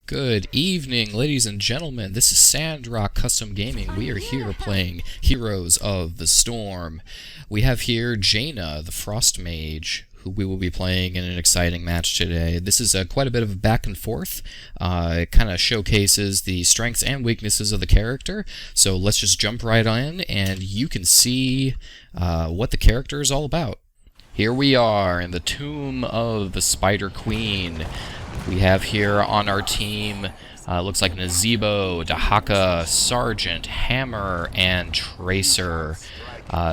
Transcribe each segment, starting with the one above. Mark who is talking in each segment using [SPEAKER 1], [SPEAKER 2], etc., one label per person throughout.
[SPEAKER 1] Good evening, ladies and gentlemen. This is Sandrock Custom Gaming. We are here playing Heroes of the Storm. We have here Jaina, the Frost Mage, who we will be playing in an exciting match today. This is quite a bit of a back and forth. It kind of showcases the strengths and weaknesses of the character. So let's just jump right in, and you can see what the character is all about. Here we are in the Tomb of the Spider Queen. We have here on our team, looks like Nazebo, Dahaka, Sergeant, Hammer, and Tracer.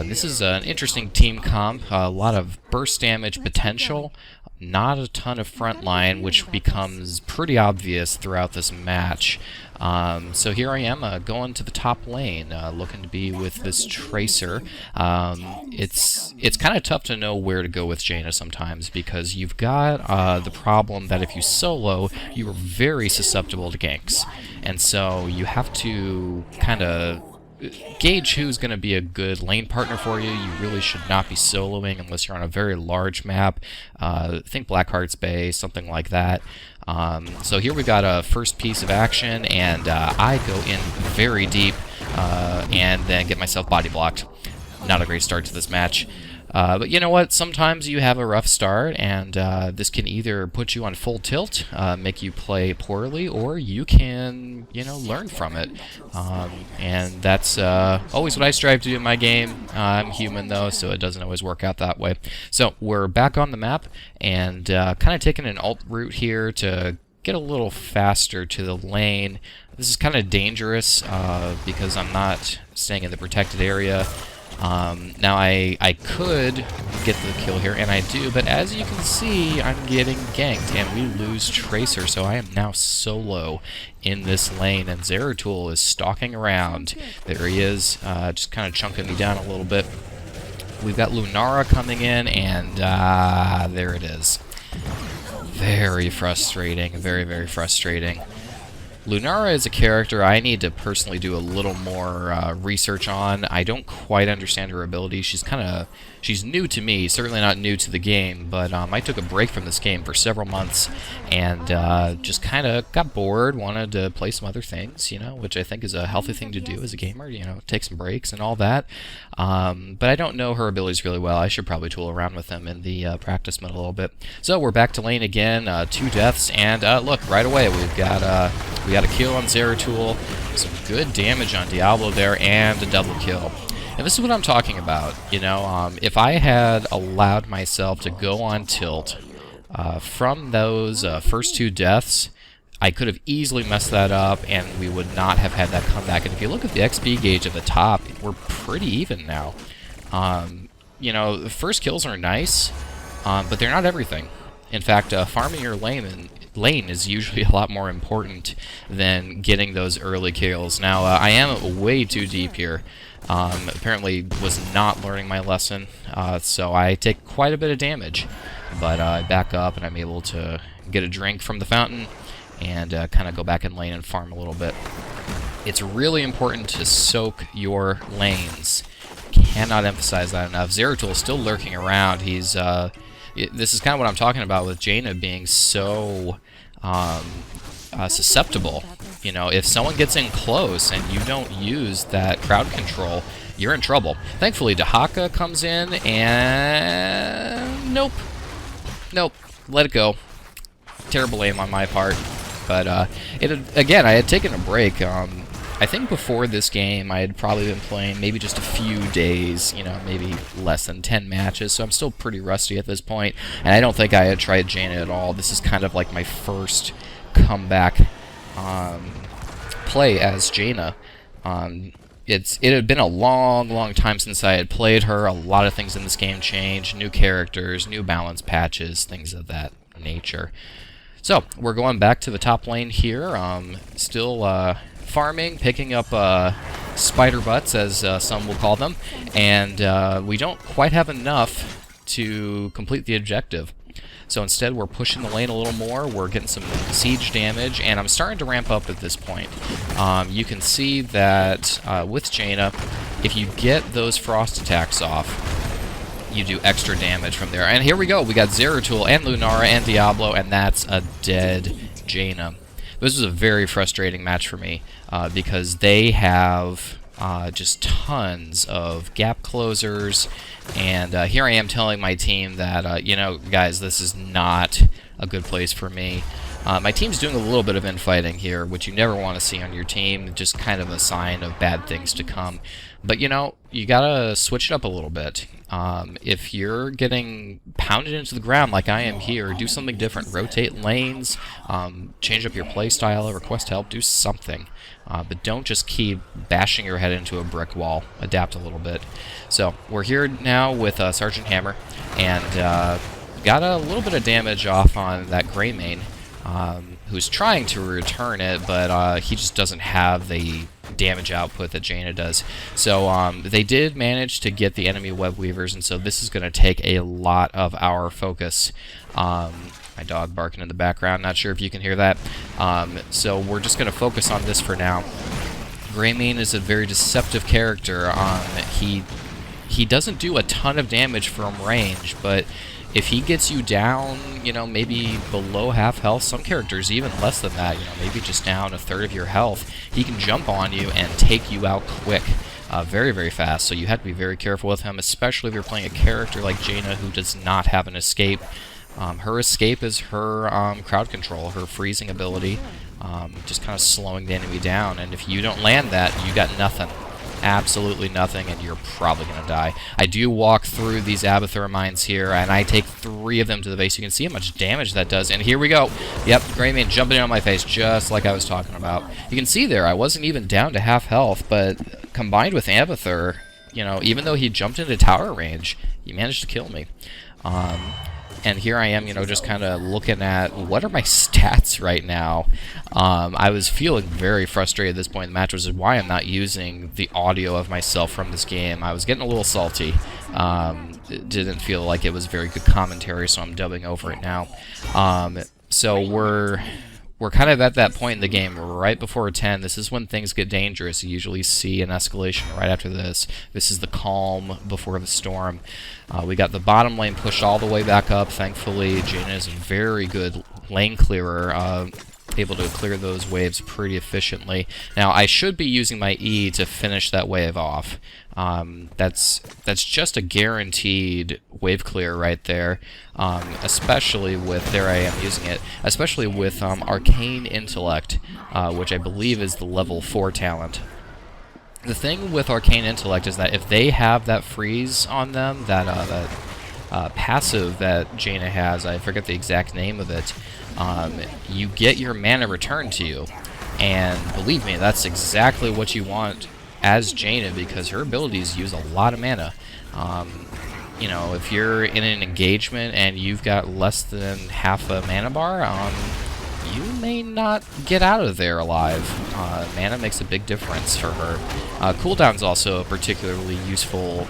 [SPEAKER 1] This is an interesting team comp, a lot of burst damage potential, not a ton of frontline, which becomes pretty obvious throughout this match. So here I am, going to the top lane, looking to be with this Tracer. It's kind of tough to know where to go with Jaina sometimes, because you've got the problem that if you solo, you are very susceptible to ganks. And so you have to kind of gauge who's going to be a good lane partner for you. You really should not be soloing unless you're on a very large map. Think Blackheart's Bay, something like that. So here we got a first piece of action, and I go in very deep and then get myself body blocked. Not a great start to this match. But you know what? Sometimes you have a rough start, and this can either put you on full tilt, make you play poorly, or you can, learn from it. And that's always what I strive to do in my game. I'm human, though, so it doesn't always work out that way. So we're back on the map, and kind of taking an alt route here to get a little faster to the lane. This is kind of dangerous because I'm not staying in the protected area. Now I could get the kill here, and I do, but as you can see, I'm getting ganked, and we lose Tracer, so I am now solo in this lane, and Zeratul is stalking around. There he is, just kind of chunking me down a little bit. We've got Lunara coming in, and there it is. Very frustrating, very, very frustrating. Lunara is a character I need to personally do a little more research on. I don't quite understand her ability. She's new to me, certainly not new to the game, but I took a break from this game for several months and just kind of got bored, wanted to play some other things, which I think is a healthy thing to do as a gamer, take some breaks and all that. But I don't know her abilities really well. I should probably tool around with them in the practice mode a little bit. So we're back to lane again, 2 deaths, and look, right away we got a kill on Zeratul, some good damage on Diablo there, and a double kill. And this is what I'm talking about, if I had allowed myself to go on tilt from those first 2 deaths, I could have easily messed that up, and we would not have had that comeback. And if you look at the XP gauge at the top, we're pretty even now. The first kills are nice, but they're not everything. In fact, farming your lane is usually a lot more important than getting those early kills. Now, I am way too deep here. Apparently was not learning my lesson, so I take quite a bit of damage. But I back up, and I'm able to get a drink from the fountain and kind of go back in lane and farm a little bit. It's really important to soak your lanes. Cannot emphasize that enough. Zeratul is still lurking around. He's this is kind of what I'm talking about with Jaina being so susceptible. If someone gets in close and you don't use that crowd control, you're in trouble. Thankfully, Dahaka comes in, and nope, let it go. Terrible aim on my part, but again, I had taken a break. I think before this game, I had probably been playing maybe just a few days, maybe less than 10 matches, so I'm still pretty rusty at this point, and I don't think I had tried Jaina at all. This is kind of like my first comeback play as Jaina. It had been a long time since I had played her. A lot of things in this game changed, new characters, new balance patches, things of that nature. So, we're going back to the top lane here, still farming, picking up spider butts, as some will call them, and we don't quite have enough to complete the objective. So instead, we're pushing the lane a little more, we're getting some siege damage, and I'm starting to ramp up at this point. You can see that with Jaina, if you get those frost attacks off, you do extra damage from there. And here we go, we got Zeratul and Lunara and Diablo, and that's a dead Jaina. this was a very frustrating match for me because they have just tons of gap closers, and here I am telling my team that, you know, guys, this is not a good place for me. My team's doing a little bit of infighting here, which you never want to see on your team, just kind of a sign of bad things to come. But, you know, you gotta switch it up a little bit. If you're getting pounded into the ground like I am here, do something different. Rotate lanes, change up your playstyle, request help, do something. But don't just keep bashing your head into a brick wall. Adapt a little bit. So, we're here now with Sergeant Hammer, and got a little bit of damage off on that Greymane, who's trying to return it, but he just doesn't have the damage output that Jaina does. So they did manage to get the enemy web weavers, and so this is going to take a lot of our focus. My dog barking in the background, not sure if you can hear that. So we're just going to focus on this for now. Greymane is a very deceptive character. He doesn't do a ton of damage from range, but if he gets you down, you know, maybe below half health, some characters even less than that, you know, maybe just down a third of your health, he can jump on you and take you out quick, very, very fast. So you have to be very careful with him, especially if you're playing a character like Jaina who does not have an escape. Her escape is her crowd control, her freezing ability, just kind of slowing the enemy down. And if you don't land that, you got nothing. Absolutely nothing, and you're probably going to die. I do walk through these Abathur mines here, and I take 3 of them to the base. You can see how much damage that does, and here we go. Yep, Greymane jumping in on my face, just like I was talking about. You can see there, I wasn't even down to half health, but combined with Abathur, you know, even though he jumped into tower range, he managed to kill me. And here I am, you know, just kind of looking at what are my stats right now. I was feeling very frustrated at this point in the match, which is why I'm not using the audio of myself from this game. I was getting a little salty. It didn't feel like it was very good commentary, so I'm dubbing over it now. So we're kind of at that point in the game, right before 10. This is when things get dangerous. You usually see an escalation right after this. This is the calm before the storm. We got the bottom lane pushed all the way back up. Thankfully, Jaina is a very good lane clearer, able to clear those waves pretty efficiently. Now, I should be using my E to finish that wave off. That's just a guaranteed wave clear right there, especially with, there I am using it, especially with Arcane Intellect, which I believe is the level 4 talent. The thing with Arcane Intellect is that if they have that freeze on them, that passive that Jaina has, I forget the exact name of it, you get your mana returned to you. And believe me, that's exactly what you want as Jaina, because her abilities use a lot of mana. You know, if you're in an engagement and you've got less than half a mana bar, you may not get out of there alive. Mana makes a big difference for her. Cooldown's also a particularly useful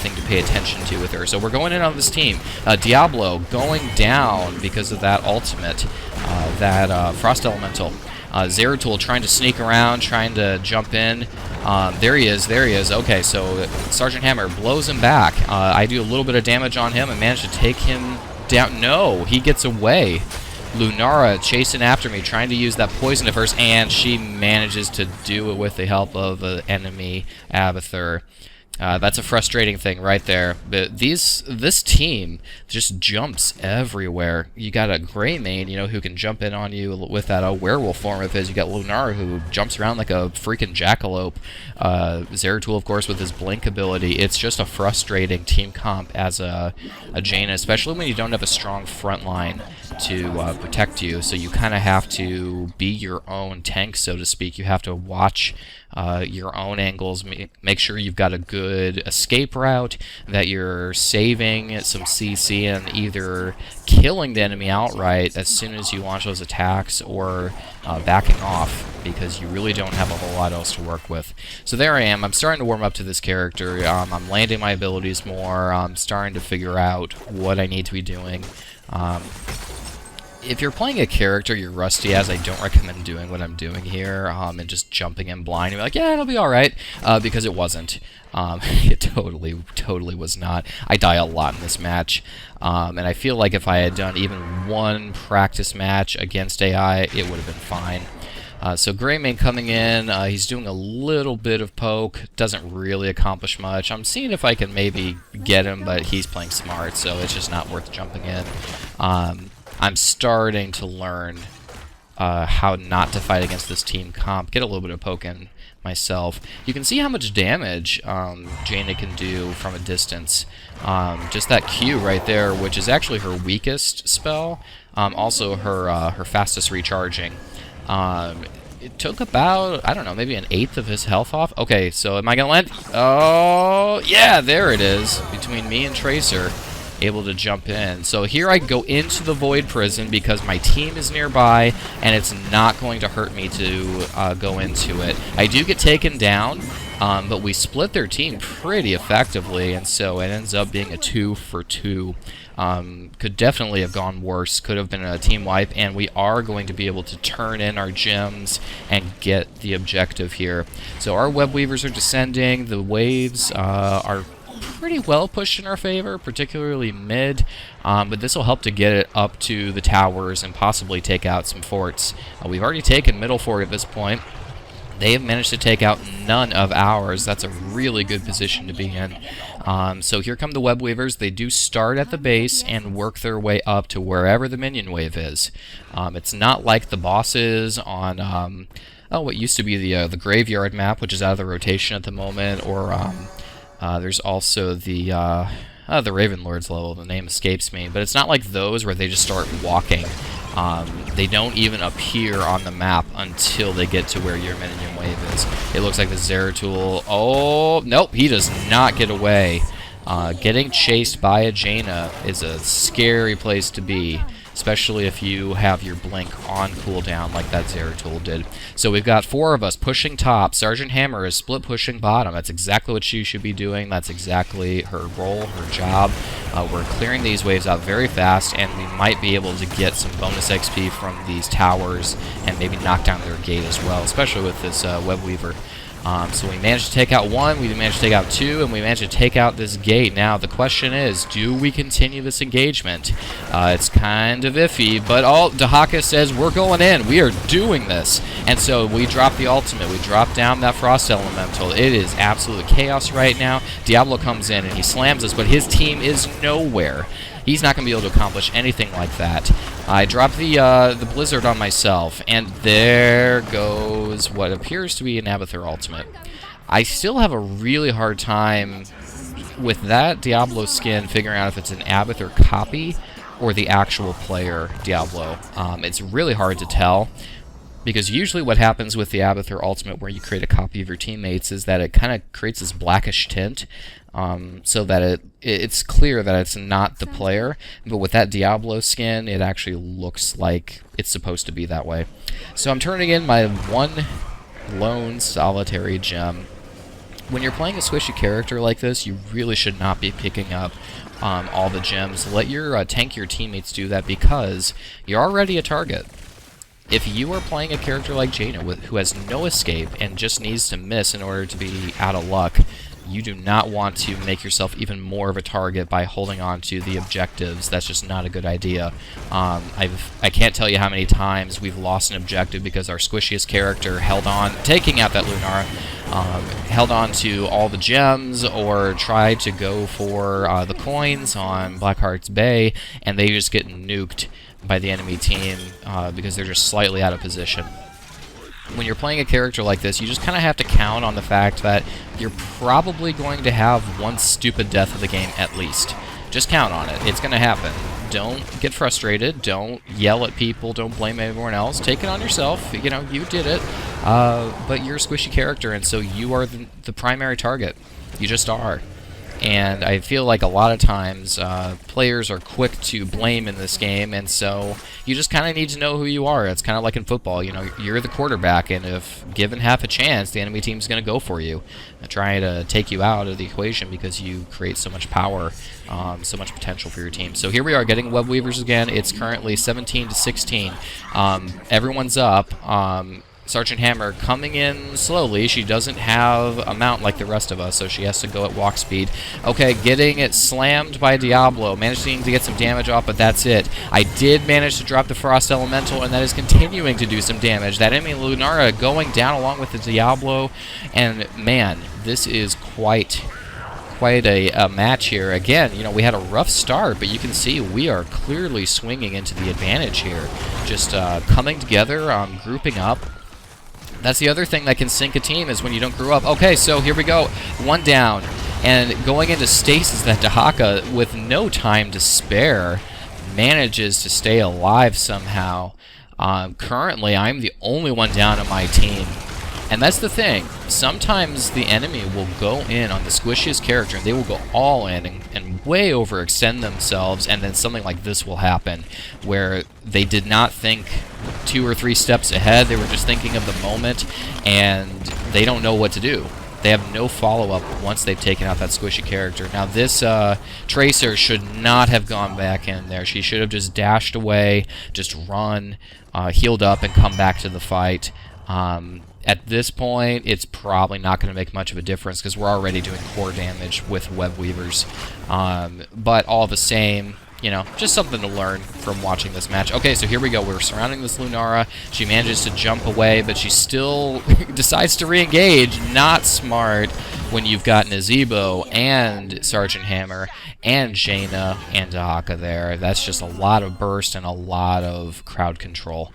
[SPEAKER 1] thing to pay attention to with her. So we're going in on this team. Diablo going down because of that ultimate, that Frost Elemental. Zeratul trying to sneak around, trying to jump in. There he is, there he is. Okay, so Sergeant Hammer blows him back. I do a little bit of damage on him and manage to take him down. No, he gets away. Lunara chasing after me, trying to use that poison at first, and she manages to do it with the help of an enemy Abathur. That's a frustrating thing right there. But this team just jumps everywhere. You got a Greymane, you know, who can jump in on you with that werewolf form of his. You got Lunara, who jumps around like a freaking jackalope. Zeratul, of course, with his blink ability. It's just a frustrating team comp as a Jaina, especially when you don't have a strong front line to protect you. So you kind of have to be your own tank, so to speak. You have to watch your own angles, make sure you've got a good escape route, that you're saving some CC and either killing the enemy outright as soon as you launch those attacks, or backing off, because you really don't have a whole lot else to work with. So there I am. I'm starting to warm up to this character. I'm landing my abilities more. I'm starting to figure out what I need to be doing. if you're playing a character you're rusty as, I don't recommend doing what I'm doing here and just jumping in blind and be like, yeah, it'll be alright, because it wasn't. It totally was not. I die a lot in this match, and I feel like if I had done even one practice match against AI, it would have been fine. So Greymane coming in, he's doing a little bit of poke, doesn't really accomplish much. I'm seeing if I can maybe get him, but he's playing smart, so it's just not worth jumping in. I'm starting to learn how not to fight against this team comp, get a little bit of poke in myself. You can see how much damage Jaina can do from a distance. Just that Q right there, which is actually her weakest spell, also her fastest recharging. It took about, I don't know, maybe an eighth of his health off. Okay, so am I gonna land? Oh, yeah, there it is. Between me and Tracer, able to jump in. So here I go into the Void Prison because my team is nearby, and it's not going to hurt me to go into it. I do get taken down, but we split their team pretty effectively, and so it ends up being a 2 for 2. Could definitely have gone worse, could have been a team wipe, and we are going to be able to turn in our gems and get the objective here. So our web weavers are descending, the waves are pretty well pushed in our favor, particularly mid, but this will help to get it up to the towers and possibly take out some forts. We've already taken middle fort at this point. They have managed to take out none of ours. That's a really good position to be in. So here come the web weavers. They do start at the base and work their way up to wherever the minion wave is. It's not like the bosses on what used to be the graveyard map, which is out of the rotation at the moment, or there's also the Raven Lord's level. The name escapes me, but it's not like those where they just start walking. They don't even appear on the map until they get to where your minion wave is. It looks like the Zeratul. Oh, nope, he does not get away. Getting chased by a Jaina is a scary place to be, especially if you have your blink on cooldown like that Zeratul did. So we've got 4 of us pushing top. Sergeant Hammer is split pushing bottom. That's exactly what she should be doing. That's exactly her role, her job. We're clearing these waves out very fast, and we might be able to get some bonus XP from these towers and maybe knock down their gate as well, especially with this web weaver. So we managed to take out 1, we managed to take out 2, and we managed to take out this gate. Now, the question is, do we continue this engagement? It's kind of iffy, but Dahaka says, we're going in, we are doing this. And so we drop the ultimate, we drop down that Frost Elemental. It is absolute chaos right now. Diablo comes in and he slams us, but his team is nowhere. He's not going to be able to accomplish anything like that. I dropped the Blizzard on myself, and there goes what appears to be an Abathur ultimate. I still have a really hard time with that Diablo skin figuring out if it's an Abathur copy or the actual player Diablo. It's really hard to tell, because usually what happens with the Abathur ultimate where you create a copy of your teammates is that it kind of creates this blackish tint, so that it's clear that it's not the player. But with that Diablo skin, it actually looks like it's supposed to be that way. So I'm turning in my 1 lone solitary gem. When you're playing a squishy character like this, you really should not be picking up all the gems. Let your tankier teammates do that, because you're already a target. If you are playing a character like Jaina who has no escape and just needs to miss in order to be out of luck, you do not want to make yourself even more of a target by holding on to the objectives. That's just not a good idea. I can't tell you how many times we've lost an objective because our squishiest character held on, taking out that Lunara, held on to all the gems or tried to go for the coins on Blackheart's Bay, and they just get nuked by the enemy team because they're just slightly out of position. When you're playing a character like this, you just kind of have to count on the fact that you're probably going to have one stupid death of the game at least. Just count on it. It's going to happen. Don't get frustrated. Don't yell at people. Don't blame everyone else. Take it on yourself. You know, you did it. But you're a squishy character, and so you are the primary target. You just are. and I feel like a lot of times players are quick to blame in this game, and so you just kind of need to know who you are. It's kind of like in football, you know, you're the quarterback, and if given half a chance, the enemy team's going to go for you, trying to take you out of the equation because you create so much power, so much potential for your team. So here we are getting Web Weavers again. It's currently 17-16. Everyone's up. Sergeant Hammer coming in slowly. She doesn't have a mount like the rest of us, so she has to go at walk speed. Okay, getting it slammed by Diablo. Managing to get some damage off, but that's it. I did manage to drop the Frost Elemental, and that is continuing to do some damage. That enemy Lunara going down along with the Diablo, and man, this is quite a match here. Again, you know, we had a rough start, but you can see we are clearly swinging into the advantage here. Just coming together, grouping up. That's the other thing that can sink a team is when you don't group up. Okay, so here we go. One down. And going into stasis, that Dahaka, with no time to spare, manages to stay alive somehow. Currently, I'm the only one down on my team. And that's the thing. Sometimes the enemy will go in on the squishiest character, and they will go all in and way overextend themselves, and then something like this will happen, where they did not think 2 or 3 steps ahead. They were just thinking of the moment, and they don't know what to do. They have no follow-up once they've taken out that squishy character. Now, this Tracer should not have gone back in there. She should have just dashed away, just run, healed up, and come back to the fight. At this point, it's probably not going to make much of a difference because we're already doing core damage with Web Weavers. But all the same, you know, just something to learn from watching this match. Okay, so here we go. We're surrounding this Lunara. She manages to jump away, but she still decides to re-engage. Not smart when you've got Nazebo and Sergeant Hammer and Jaina and Dahaka there. That's just a lot of burst and a lot of crowd control.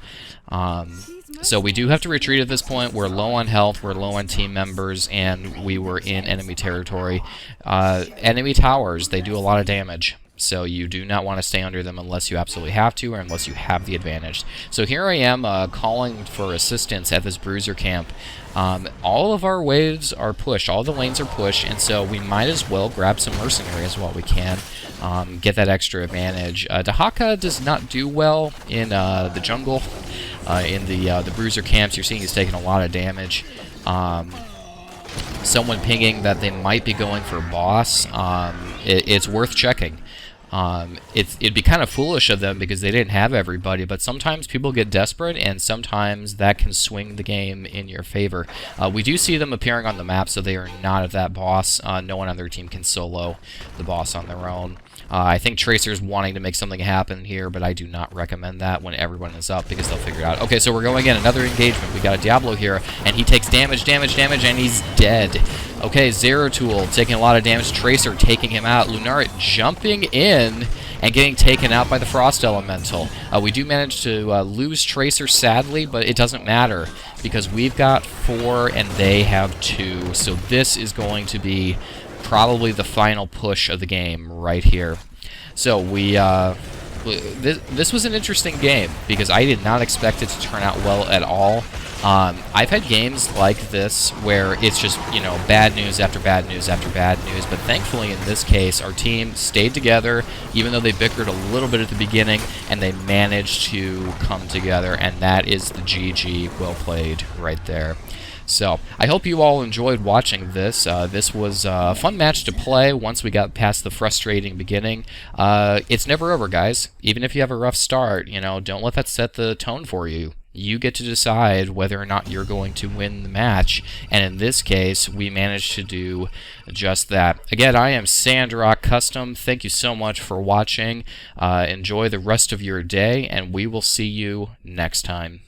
[SPEAKER 1] So we do have to retreat at this point. We're low on health, we're low on team members, and we were in enemy territory. Enemy towers, they do a lot of damage. So you do not want to stay under them unless you absolutely have to or unless you have the advantage. So here I am calling for assistance at this bruiser camp. All of our waves are pushed, all the lanes are pushed, and so we might as well grab some mercenaries while we can. Get that extra advantage. Dahaka does not do well in the jungle. In the bruiser camps, you're seeing he's taking a lot of damage. Someone pinging that they might be going for boss. It's worth checking. It'd be kind of foolish of them because they didn't have everybody, but sometimes people get desperate, and sometimes that can swing the game in your favor. We do see them appearing on the map, so they are not at that boss. No one on their team can solo the boss on their own. I think Tracer's wanting to make something happen here, but I do not recommend that when everyone is up because they'll figure it out. Okay, so we're going in. Another engagement. We got a Diablo here, and he takes damage, and he's dead. Okay, Zeratul taking a lot of damage. Tracer taking him out. Lunara jumping in and getting taken out by the Frost Elemental. We do manage to lose Tracer, sadly, but it doesn't matter because we've got 4 and they have 2. So this is going to be probably the final push of the game right here. So this was an interesting game because I did not expect it to turn out well at all. I've had games like this where it's just, you know, bad news after bad news after bad news, but thankfully in this case our team stayed together even though they bickered a little bit at the beginning, and they managed to come together, and that is the GG. Well played right there. So, I hope you all enjoyed watching this. This was a fun match to play once we got past the frustrating beginning. It's never over, guys. Even if you have a rough start, you know, don't let that set the tone for you. You get to decide whether or not you're going to win the match, and in this case, we managed to do just that. Again, I am Sandrockcstm. Thank you so much for watching. Enjoy the rest of your day, and we will see you next time.